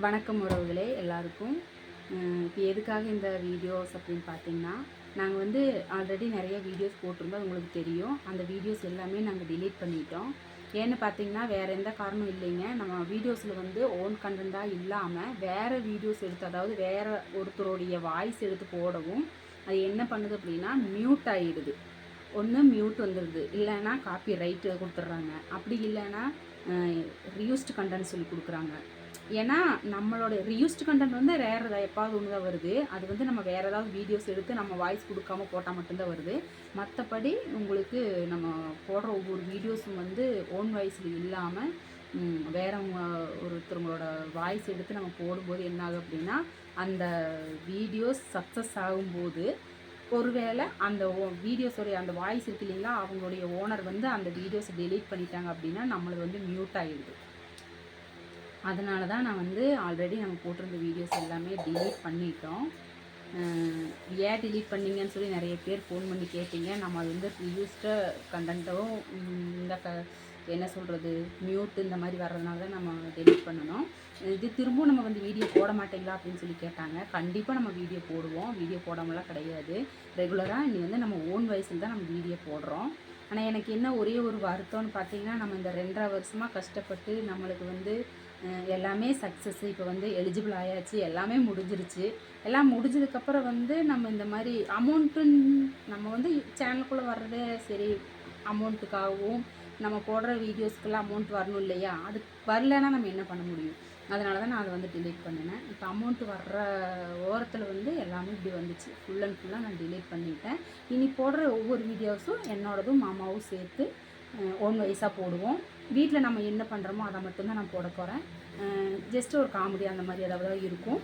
வணக்கம் உறவுகளே எல்லாருக்கும். இப்போ எதுக்காக இந்த வீடியோஸ் அப்படின்னு பார்த்தீங்கன்னா, நாங்கள் வந்து ஆல்ரெடி நிறைய வீடியோஸ் போட்டிருந்தோம். அது உங்களுக்கு தெரியும். அந்த வீடியோஸ் எல்லாமே நாங்கள் டிலீட் பண்ணிட்டோம். ஏன்னு பார்த்தீங்கன்னா, வேறு எந்த காரணமும் இல்லைங்க. நம்ம வீடியோஸில் வந்து ஓன் கண்டென்ட்டாக இல்லாமல் வேறு வீடியோஸ் எடுத்து, அதாவது வேறு ஒருத்தருடைய வாய்ஸ் எடுத்து போடவும் அது என்ன பண்ணுது அப்படின்னா மியூட் ஆகிடுது. ஒன்று மியூட் வந்துடுது, இல்லைன்னா காப்பி ரைட்டு கொடுத்துட்றாங்க. அப்படி இல்லைன்னா ரியூஸ்டு கண்டென்ட் சொல்லி கொடுக்குறாங்க. ஏன்னா நம்மளோட ரியூஸ்டு கண்டென்ட் வந்து ரேர் தான், எப்பாவது ஒன்று தான் வருது. அது வந்து நம்ம வேறு ஏதாவது வீடியோஸ் எடுத்து நம்ம வாய்ஸ் கொடுக்காம போட்டால் மட்டும்தான் வருது. மற்றபடி உங்களுக்கு நம்ம போடுற ஒவ்வொரு வீடியோஸும் வந்து ஓன் வாய்ஸில் இல்லாமல் வேறவங்க ஒருத்தவங்களோட வாய்ஸ் எடுத்து நம்ம போடும்போது என்ன ஆகும் அப்படின்னா, அந்த வீடியோஸ் சக்ஸஸ் ஆகும்போது ஒருவேளை அந்த வீடியோஸோடைய அந்த வாய்ஸ் இருக்கு இல்லைங்களா, அவங்களுடைய ஓனர் வந்து அந்த வீடியோஸை டெலீட் பண்ணிட்டாங்க அப்படின்னா நம்மளுக்கு வந்து மியூட் ஆகிடுது. அதனால தான் நான் வந்து ஆல்ரெடி நம்ம போட்டிருந்த வீடியோஸ் எல்லாமே டிலீட் பண்ணிட்டோம். ஏன் டிலீட் பண்ணிங்கன்னு சொல்லி நிறைய பேர் ஃபோன் பண்ணி கேட்டீங்க. நம்ம அது வந்து ரியூஸ்டு கண்டென்ட்டும் இந்த என்ன சொல்கிறது மியூட் இந்த மாதிரி வர்றதுனால தான் நம்ம டெலீட் பண்ணணும். இது திரும்பவும் நம்ம வந்து வீடியோ போட மாட்டேங்களா அப்படின்னு சொல்லி கேட்டாங்க. கண்டிப்பாக நம்ம வீடியோ போடுவோம். வீடியோ போடாமலாம் கிடையாது. ரெகுலராக இனி வந்து நம்ம ஓன் வாய்ஸில் தான் நம்ம வீடியோ போடுறோம். ஆனால் எனக்கு என்ன ஒரே ஒரு வருத்தம்னு பார்த்தீங்கன்னா, நம்ம இந்த 2.5 வருஷமாக கஷ்டப்பட்டு நம்மளுக்கு வந்து எல்லாமே சக்ஸஸ், இப்போ வந்து எலிஜிபிள் ஆயாச்சு, எல்லாமே முடிஞ்சிருச்சு. எல்லாம் முடிஞ்சதுக்கப்புறம் வந்து நம்ம இந்த மாதிரி நம்ம வந்து சேனலுக்குள்ளே வர்றதே சரி அமௌண்ட்டுக்காகவும், நம்ம போடுற வீடியோஸ்க்கெல்லாம் அமௌண்ட் வரணும் இல்லையா, அது வரலைன்னா நம்ம என்ன பண்ண முடியும். அதனால தான் நான் அதை வந்து டிலீட் பண்ணினேன். இப்போ அமௌண்ட் வர்ற ஓரத்தில் வந்து எல்லாமே இப்படி வந்துச்சு. ஃபுல் அண்ட் ஃபுல்லாக நான் டிலீட் பண்ணிட்டேன். இனி போடுற ஒவ்வொரு வீடியோஸும் என்னோடதும் மாமாவும் சேர்த்து ஓன் வைஸாக போடுவோம். வீட்டில் நம்ம என்ன பண்ணுறோமோ அதை மட்டும்தான் நான் போட போகிறேன். ஜஸ்ட் ஒரு காமெடி அந்த மாதிரி ஏதாவது இருக்கும்.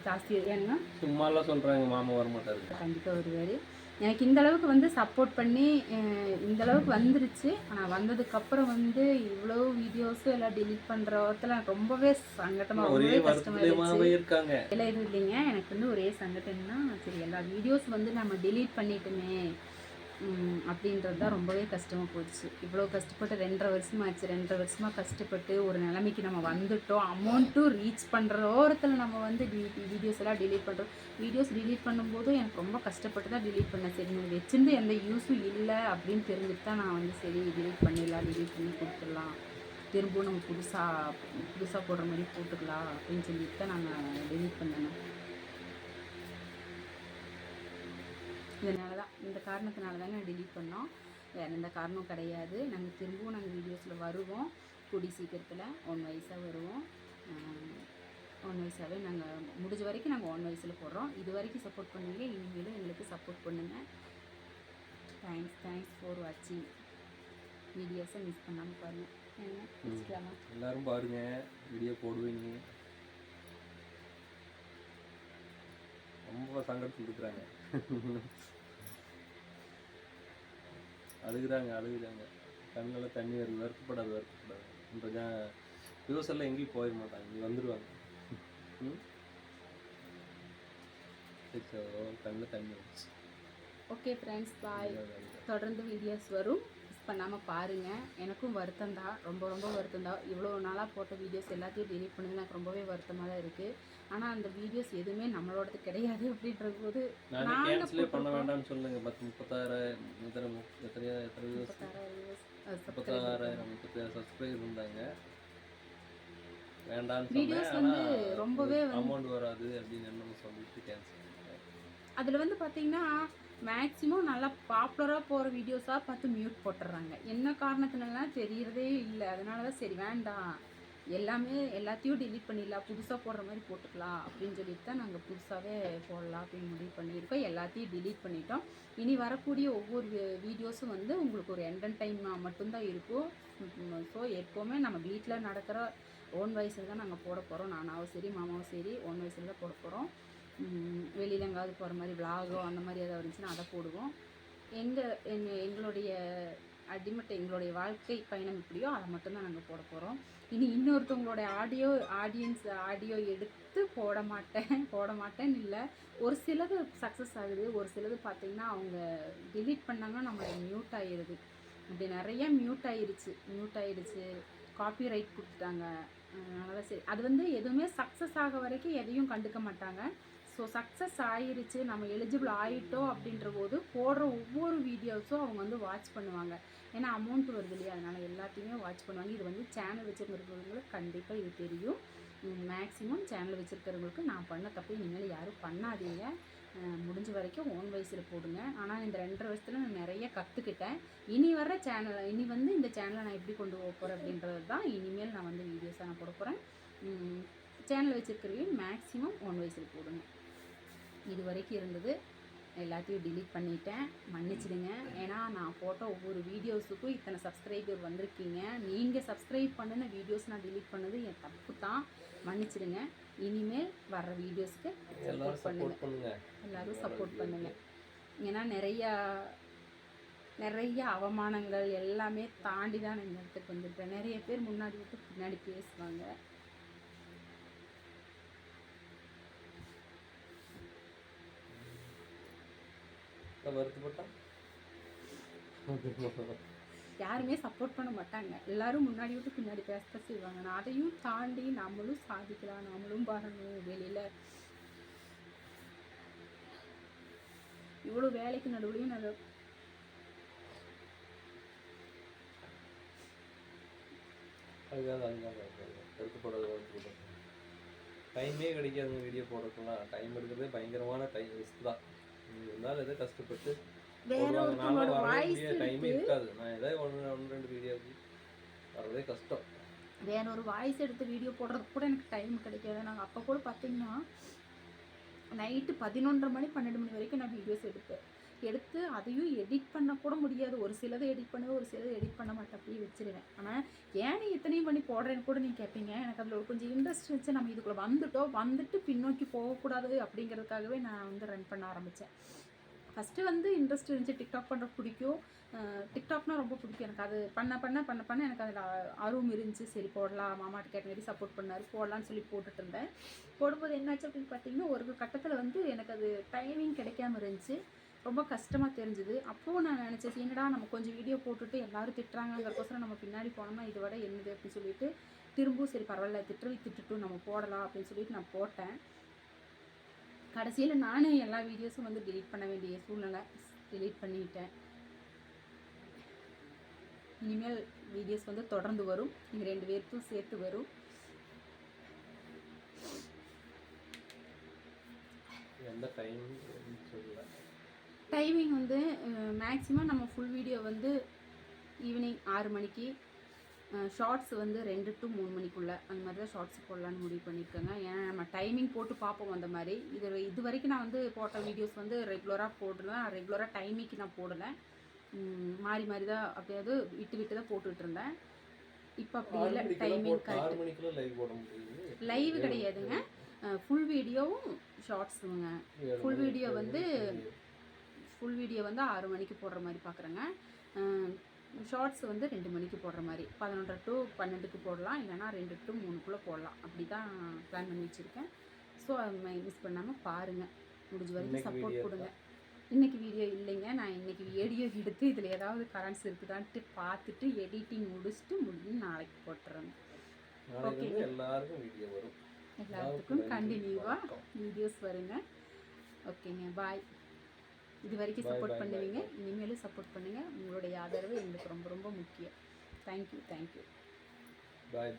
ஜாஸ்தி ஏன்னா சும்மாலாம் சொல்கிறாங்க மாமா வர மாட்டாரு. கண்டிப்பாக வருவார். எனக்கு இந்த அளவுக்கு வந்து சப்போர்ட் பண்ணி இந்த அளவுக்கு வந்துருச்சு. ஆனால் வந்ததுக்கப்புறம் வந்து இவ்வளோ வீடியோஸும் எல்லாம் டிலீட் பண்ணுற ஒருத்தர் எனக்கு ரொம்பவே சங்கட்டமாக, ரொம்பவே கஷ்டமாக இருக்காங்க. எல்லாம் எதுவும் இல்லைங்க. எனக்கு வந்து ஒரே சங்கட்டம்னா, சரி எல்லா வீடியோஸ் வந்து நம்ம டிலீட் பண்ணிட்டோமே அப்படின்றது தான் ரொம்பவே கஷ்டமாக போச்சு. இவ்வளோ கஷ்டப்பட்டு 2.5 வருஷமாச்சு. 2.5 வருஷமாக கஷ்டப்பட்டு ஒரு நிலைமைக்கு நம்ம வந்துட்டோம். அமௌண்ட்டும் ரீச் பண்ணுற ஓரத்தில் நம்ம வந்து வீடியோஸ் எல்லாம் டிலீட் பண்ணுறோம். வீடியோஸ் டிலீட் பண்ணும்போதும் எனக்கு ரொம்ப கஷ்டப்பட்டு தான் டிலீட் பண்ணேன். சரி நீங்கள் வச்சிருந்து எந்த யூஸும் இல்லை அப்படின்னு தெரிஞ்சுட்டு தான் நான் வந்து சரி டிலீட் பண்ணிடலாம், டிலீட் பண்ணி கொடுத்துடலாம், திரும்பவும் நம்ம புதுசாக போடுற மாதிரி போட்டுக்கலாம் அப்படின்னு சொல்லிட்டு தான் நாங்கள் டிலீட் பண்ணேன். இதனால தான், இந்த காரணத்தினால தாங்க டிலீட் பண்ணோம். வேறு எந்த காரணமும் கிடையாது. நாங்கள் திரும்பவும் வீடியோஸில் வருவோம். கூடி சீக்கிரத்தில் ஒன் வயசாக வருவோம். ஒன் வயசாகவே நாங்கள் முடிஞ்ச வரைக்கும் நாங்கள் ஒன் வயசில் போடுறோம். இது வரைக்கும் சப்போர்ட் பண்ணுவீங்க, இனிமேலும் எங்களுக்கு சப்போர்ட் பண்ணுங்கள். தேங்க்ஸ் ஃபார் வாட்சிங். வீடியோஸை மிஸ் பண்ணாமல் பாருங்கள். என்ன எல்லோரும் பாருங்கள், வீடியோ போடுவீங்க. ரொம்ப சங்கடத்தில் இருக்கிறாங்க. அழுகுறாங்க. கண்ணில் தண்ணி வருது. வருத்தப்படாது. கொஞ்சம் வியூஸ் எல்லாம் எங்கேயும் போயிட மாட்டாங்க, இங்கே வந்துடுவாங்க. கண்ணில் தண்ணி வந்துச்சு. ஓகே ஃப்ரெண்ட்ஸ், பாய். தொடர்ந்து வீடியோஸ் வரும், மிஸ் பண்ணாமல் பாருங்கள். எனக்கும் வருத்தம் தான், ரொம்ப வருத்தம் தான். இவ்வளோ நாளாக போட்ட வீடியோஸ் எல்லாத்தையும் டிலீட் பண்ணது எனக்கு ரொம்பவே வருத்தமாக தான் இருக்குது. ஆனால் அந்த வீடியோஸ் எதுவுமே நம்மளோடது கிடையாது அப்படின்ற போது கேன்சலே பண்ண வேண்டாம்னு சொல்லுங்க. 36,000 சப்ஸ்கிரைபர் இருந்தாங்க. வேண்டாம்னு வீடியோஸ் வந்து ரொம்பவே அமௌண்ட் வராது அப்படின்னு என்ன சொல்லிட்டு கேன்சல். அதில் வந்து பார்த்தீங்கன்னா மேக்ஸிமம் நல்லா பாப்புலராக போகிற வீடியோஸாக பார்த்து மியூட் போட்டுடுறாங்க. என்ன காரணத்தினாலாம் தெரியறதே இல்லை. அதனால தான் சரி வேண்டாம், எல்லாத்தையும் டிலீட் பண்ணிடலாம், புதுசாக போடுற மாதிரி போட்டுக்கலாம் அப்படின்னு சொல்லிட்டு தான் நாங்கள் புதுசாகவே போடலாம் அப்படின்னு முடிவு பண்ணியிருக்கோம். எல்லாத்தையும் டிலீட் பண்ணிட்டோம். இனி வரக்கூடிய ஒவ்வொரு வீடியோஸும் வந்து உங்களுக்கு ஒரு என்டர்டைன்மெண்ட் மட்டும்தான் இருக்கும். ஸோ எப்போவுமே நம்ம வீட்டில் நடக்கிற ஓன் வாய்ஸில் தான் நாங்கள் போட போகிறோம். நானாவும் சரி மாமாவும் சரி ஓன் வாய்ஸில் தான் போட போகிறோம். வெளியில் எங்காவது போகிற மாதிரி விலாகோ அந்த மாதிரி ஏதாவது இருந்துச்சுன்னா அதை போடுவோம். எங்களுடைய அடிமட்டை எங்களுடைய வாழ்க்கை பயணம் எப்படியோ அதை மட்டும்தான் நாங்கள் போட போகிறோம். இனி இன்னொருத்தவங்களுடைய ஆடியோ எடுத்து போட மாட்டேன்னு இல்லை. ஒரு சிலது சக்ஸஸ் ஆகுது, ஒரு சிலது பார்த்திங்கன்னா அவங்க டிலீட் பண்ணாங்கன்னா நம்ம மியூட் ஆகிடுது. இப்படி நிறைய மியூட் ஆயிடுச்சு. காப்பி ரைட் கொடுத்துட்டாங்க. அதனால சரி, அது வந்து எதுவுமே சக்ஸஸ் ஆக வரைக்கும் எதையும் கண்டுக்க மாட்டாங்க. ஸோ சக்ஸஸ் ஆயிருச்சு, நம்ம எலிஜிபிள் ஆகிட்டோம் அப்படின்ற போது போடுற ஒவ்வொரு வீடியோஸும் அவங்க வந்து வாட்ச் பண்ணுவாங்க. ஏன்னா அமௌண்ட் வருது இல்லையா, அதனால் எல்லாத்தையுமே வாட்ச் பண்ணுவாங்க. இது வந்து சேனல் வச்சுருக்கிறவங்களுக்கு கண்டிப்பாக இது தெரியும். மேக்ஸிமம் சேனல் வச்சுருக்கிறவங்களுக்கு நான் பண்ண தப்பு இனிமேல் யாரும் பண்ணாதீங்க. முடிஞ்ச வரைக்கும் ஓன் வாய்ஸில் போடுங்க. ஆனால் இந்த 2.5 வருஷத்தில் நான் நிறைய கற்றுக்கிட்டேன். இனி வர்ற சேனல் இனி வந்து இந்த சேனலை நான் எப்படி கொண்டு போக போகிறேன் அப்படின்றது தான் இனிமேல் நான் வந்து வீடியோஸாக நான் போட போகிறேன். சேனல் வச்சுருக்கிறவையும் மேக்ஸிமம் ஓன் வாய்ஸில் போடுங்க. இது வரைக்கும் இருந்தது எல்லாத்தையும் டிலீட் பண்ணிட்டேன், மன்னிச்சிடுங்க. ஏன்னா நான் போட்ட ஒவ்வொரு வீடியோஸுக்கும் இத்தனை சப்ஸ்கிரைபர் வந்திருக்கீங்க. நீங்கள் சப்ஸ்கிரைப் பண்ணின வீடியோஸ் நான் டிலீட் பண்ணது என் தப்பு தான், மன்னிச்சிடுங்க. இனிமேல் வர்ற வீடியோஸ்க்கு சப்போர்ட் பண்ணுங்கள், எல்லோரும் சப்போர்ட் பண்ணுங்கள். ஏன்னா நிறைய அவமானங்கள் எல்லாமே தாண்டி தான் நான் இந்த இடத்துக்கு வந்துருக்கேன். நிறைய பேர் முன்னாடி விட்டு பின்னாடி பேசுவாங்க. யாருமே சப்போர்ட் பண்ண மாட்டாங்க, எல்லாரும் முன்னாடி விட்டு பின்னாடி பேச செய்வாங்க. நான் அதையும் தாண்டி நம்மளும் சாதிக்கலாம், நம்மளும் வரணும் வெளியில். இவ்வளோ வேலைக்கு நடுவுலையும் நான் டைமே கிடைக்காதுங்க வீடியோ போடுறதுலாம். டைம் எடுக்கிறதே பயங்கரமான டைம் ரிஸ்க் தான். இருந்தாலும் எதோ கஷ்டப்பட்டு டைமே இருக்காது. நான் ஏதாவது ஒன்று ரெண்டு வீடியோ வரதே கஷ்டம். வேற ஒரு வாய்ஸ் எடுத்து வீடியோ போடுறதுக்கு கூட எனக்கு டைம் கிடைக்காது. நாங்கள் அப்போ கூட பார்த்தீங்கன்னா நைட்டு 11:30 மணி 12 மணி வரைக்கும் நான் வீடியோஸ் எடுத்து அதையும் எடிட் பண்ண கூட முடியாது. ஒரு சிலதை எடிட் பண்ணுவேன், ஒரு சிலதை எடிட் பண்ண மாட்டேன், அப்படியே வச்சிருவேன். ஆனால் ஏன் நீ எத்தனையும் பண்ணி போடுறேன்னு கூட நீங்கள் கேட்பீங்க. எனக்கு அதில் ஒரு கொஞ்சம் இன்ட்ரெஸ்ட் இருந்துச்சு. நம்ம இதுக்குள்ளே வந்துட்டு பின்னோக்கி போகக்கூடாது அப்படிங்கிறதுக்காகவே நான் வந்து ரன் பண்ண ஆரம்பித்தேன். ஃபஸ்ட்டு வந்து இன்ட்ரெஸ்ட் இருந்துச்சு, டிக்டாக் பண்ணுற பிடிக்கும். டிக்டாக்னால் ரொம்ப பிடிக்கும் எனக்கு. அது பண்ண எனக்கு அதில் ஆர்வம் இருந்துச்சு. சரி போடலாம், மாமாட்ட கேட்டபடி சப்போர்ட் பண்ணார், போடலான்னு சொல்லி போட்டுட்டு இருந்தேன். போடும்போது என்னாச்சு அப்படின்னு பார்த்தீங்கன்னா, ஒரு கட்டத்தில் வந்து எனக்கு அது டைமிங் கிடைக்காம இருந்துச்சு. ரொம்ப கஷ்டமாக தெரிஞ்சுது. அப்போது நான் நினச்சேன், என்னடா நம்ம கொஞ்சம் வீடியோ போட்டுட்டு எல்லோரும் திட்டுறாங்கிறக்கோசரம் நம்ம பின்னாடி போனோம்னா இது விட என்னது அப்படின்னு சொல்லிட்டு திரும்பவும் சரி பரவாயில்ல, திட்டுட்டும் நம்ம போடலாம் அப்படின்னு சொல்லிட்டு நான் போட்டேன். கடைசியில் நானே எல்லா வீடியோஸும் வந்து டிலீட் பண்ண வேண்டிய சூழ்நிலை, டிலீட் பண்ணிட்டேன். இனிமேல் வீடியோஸ் வந்து தொடர்ந்து வரும், நீங்கள் 2 பேருக்கும் சேர்த்து வரும். எந்த டைமிங் வந்து மேக்ஸிமம் நம்ம ஃபுல் வீடியோ வந்து ஈவினிங் 6 மணிக்கு, ஷார்ட்ஸ் வந்து 2 to 3 மணிக்குள்ளே அந்த மாதிரி தான் ஷார்ட்ஸ் போடலான்னு முடிவு பண்ணியிருக்கேங்க. ஏன்னா நம்ம டைமிங் போட்டு பார்ப்போம். அந்த மாதிரி இது வரைக்கும் நான் வந்து போட்ட வீடியோஸ் வந்து ரெகுலராக போடுறேன். ரெகுலராக டைமிங்க்கு நான் போடலை, மாறி தான் அப்படியாவது விட்டு தான் போட்டுட்டு இருந்தேன். இப்போ அப்படி இல்லை, டைமிங் கரெக்ட். லைவ் கிடையாதுங்க, ஃபுல் வீடியோவும் ஷார்ட்ஸுங்க. ஃபுல் வீடியோ வந்து 6 மணிக்கு போடுற மாதிரி பார்க்குறேங்க. ஷார்ட்ஸ் வந்து 2 மணிக்கு போடுற மாதிரி 11 to 12க்கு போடலாம், இல்லைனா 2 to 3க்குள்ளே போடலாம். அப்படி தான் பிளான் பண்ணி வச்சுருக்கேன். ஸோ மிஸ் பண்ணாமல் பாருங்கள், முடிஞ்ச வரைக்கும் சப்போர்ட் கொடுங்க. இன்றைக்கி வீடியோ இல்லைங்க, நான் இன்றைக்கி வீடியோ எடுத்து இதில் ஏதாவது கரண்ட்ஸ் இருக்குதான்ட்டு பார்த்துட்டு எடிட்டிங் முடிச்சுட்டு நாளைக்கு போட்டுறேங்க. ஓகே, எல்லாத்துக்கும் கண்டினியூவாக வீடியோஸ் வருங்க. ஓகேங்க, பாய். இது வரைக்கும் சப்போர்ட் பண்ணுவீங்க, இனிமேலும் சப்போர்ட் பண்ணுங்கள். உங்களுடைய ஆதரவு எங்களுக்கு ரொம்ப ரொம்ப முக்கியம். தேங்க்யூ. பாய்.